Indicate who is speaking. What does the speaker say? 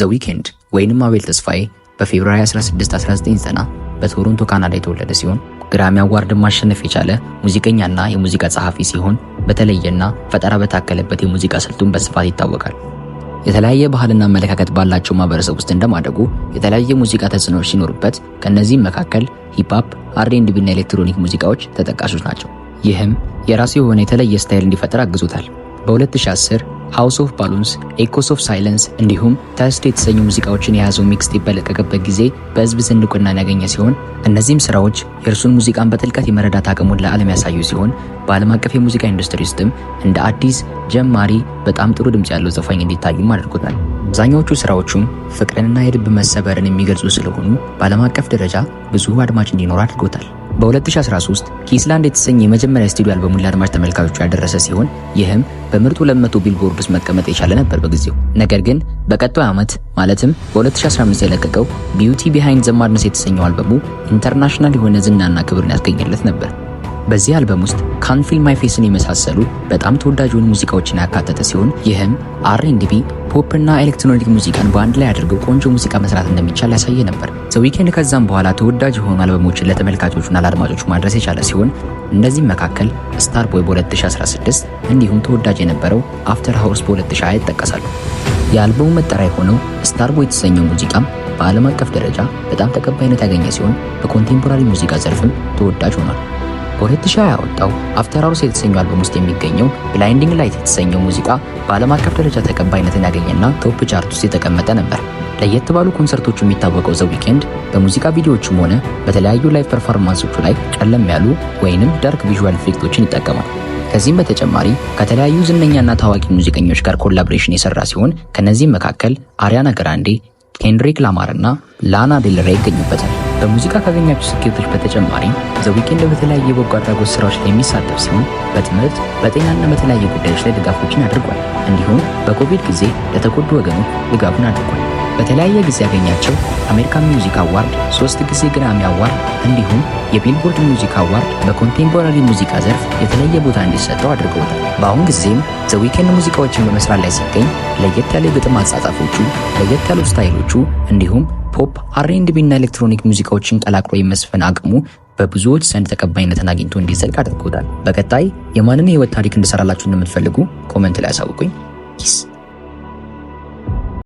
Speaker 1: ዘ ዊኬንድ ወይንም አቤል ተስፋዬ በፌብሩዋሪ 16 1990 በቶሮንቶ ካናዳ የተወለደ ሲሆን ግራሚ አዋርድ ማሸነፍ የቻለ ሙዚቀኛና የሙዚቃ ጸሐፊ ሲሆን በተለየና ፈጠራ በታከለበት የሙዚቃ ስልቱን በስፋት ይታወቃል። የተለያየ ባህልና አመለካከት ባላቸው ማህበረሰብ ውስጥ እንደማደጉ የተለያየ ሙዚቃ ተጽዕኖዎች ሲኖሩበት ከነዚህም መካከል ሂፕ ሆፕ፣ አር&ቢ እና ኤሌክትሮኒክ ሙዚቃዎች ተጠቃሾች ናቸው። ይህም የራሱ የሆነ የተለየ ስታይል እንዲፈጠር አግዞታል። በ2010 ሃውስ ኦፍ ባሉንስ፣ ኤኮስ ኦፍ ሳይለንስ እንዲሁም ተስት የተሰኙ ሙዚቃዎችን የያዘው ሚክስቴፕ በለቀቀበት ጊዜ በህዝብ ዘንድ እውቅናን ያገኘ ሲሆን እነዚህም ስራዎች የእርሱን ሙዚቃን በጥልቀት የመረዳት አቅሙን ለዓለም ያሳዩ ሲሆን በዓለም አቀፍ የሙዚቃ ኢንዱስትሪ ውስጥም እንደ አዲስ ጀማሪ በጣም ጥሩ ድምጽ ያለው ዘፋኝ እንዲታዩም አድርጎታል። አብዛኛዎቹ ስራዎቹም ፍቅርንና የልብ መሰበርን የሚገልጹ ስለሆኑ በዓለም አቀፍ ደረጃ ብዙ አድማጭ እንዲኖር አድርጎታል። በ2013 ኪስላንድ የተሰኘ የመጀመሪያ ስቱዲዮ አልበሙን ለአድማጭ ተመልካቾቹ ያደረሰ ሲሆን ይህም በምርጡ 200 ቢልቦርድ ውስጥ መቀመጥ የቻለ ነበር በጊዜው። ነገር ግን በቀጣዩ ዓመት ማለትም በ2015 የለቀቀው ቢዩቲ ቢሃይንድ ዘ ማድነስ የተሰኘው አልበሙ ኢንተርናሽናል የሆነ ዝናና ክብርን ያስገኘለት ነበር። በዚህ አልበም ውስጥ ካንት ፊል ማይ ፌስን የመሳሰሉ በጣም ተወዳጅ የሆኑ ሙዚቃዎችን ያካተተ ሲሆን ይህም አር&ቢ፣ ፖፕ እና ኤሌክትሮኒክ ሙዚቃን በአንድ ላይ አድርገው ቆንጆ ሙዚቃ መስራት እንደሚቻል ያሳየ ነበር። ዘ ዊኬንድ ከዛም በኋላ ተወዳጅ የሆኑ አልበሞችን ለተመልካቾቹና ለአድማጮቹ ማድረስ የቻለ ሲሆን እነዚህም መካከል ስታር ቦይ በ2016 እንዲሁም ተወዳጅ የነበረው አፍተር ሃውስ በ2020 ይጠቀሳሉ። የአልበሙ መጠሪያ የሆነው ስታር ቦይ የተሰኘው ሙዚቃም በዓለም አቀፍ ደረጃ በጣም ተቀባይነት ያገኘ ሲሆን በኮንቴምፖራሪ ሙዚቃ ዘርፍም ተወዳጅ ሆኗል። በ2020 ያወጣው አፍተር ሃውስ የተሰኘው አልበም ውስጥ የሚገኘው ብላይንዲንግ ላይት የተሰኘው ሙዚቃ በዓለም አቀፍ ደረጃ ተቀባይነትን ያገኘና ቶፕ ቻርት ውስጥ የተቀመጠ ነበር። ለየት ባሉ ኮንሰርቶቹ የሚታወቀው ዘ ዊኬንድ በሙዚቃ ቪዲዮዎቹም ሆነ በተለያዩ ላይቭ ፐርፎርማንሶቹ ላይ ጨለም ያሉ ወይንም ዳርክ ቪዥዋል ኢፌክቶችን ይጠቀማል። ከዚህም በተጨማሪ ከተለያዩ ዝነኛና ታዋቂ ሙዚቀኞች ጋር ኮላቦሬሽን የሰራ ሲሆን ከነዚህም መካከል አሪያና ግራንዴ፣ ኬንድሪክ ላማር እና ላና ዴል ሬይ ይገኙበታል። በሙዚቃ ካገኛቸው ስኬቶች በተጨማሪ ዘ ዊኬንድ በተለያዩ የበጎ አድራጎት ስራዎች ላይ የሚሳተፍ ሲሆን በትምህርት በጤናና በተለያዩ ጉዳዮች ላይ ድጋፎችን አድርጓል። እንዲሁም በኮቪድ ጊዜ ለተጎዱ ወገኖች ድጋፉን አድርጓል። በተለያየ ጊዜ ያገኛቸው አሜሪካን ሚውዚክ አዋርድ፣ 3 ጊዜ ግራሚ አዋርድ እንዲሁም የቢልቦርድ ሚውዚክ አዋርድ በኮንቴምፖራሪ ሙዚቃ ዘርፍ የተለየ ቦታ እንዲሰጠው አድርገውታል። በአሁን ጊዜም ዘ ዊኬንድ ሙዚቃዎችን በመስራት ላይ ሲገኝ ለየት ያለ የግጥም አጻጻፎቹ፣ ለየት ያሉ ስታይሎቹ እንዲሁም ፖፕ፣ አር&ቢ እና ኤሌክትሮኒክ ሙዚቃዎችን ቀላቅሎ የመስፈን አቅሙ በብዙዎች ዘንድ ተቀባይነትን አግኝቶ እንዲዘልቅ አድርጎታል። በቀጣይ የማንን የህይወት ታሪክ እንድሰራላችሁ እንደምትፈልጉ ኮሜንት ላይ አሳውቁኝ። ፒስ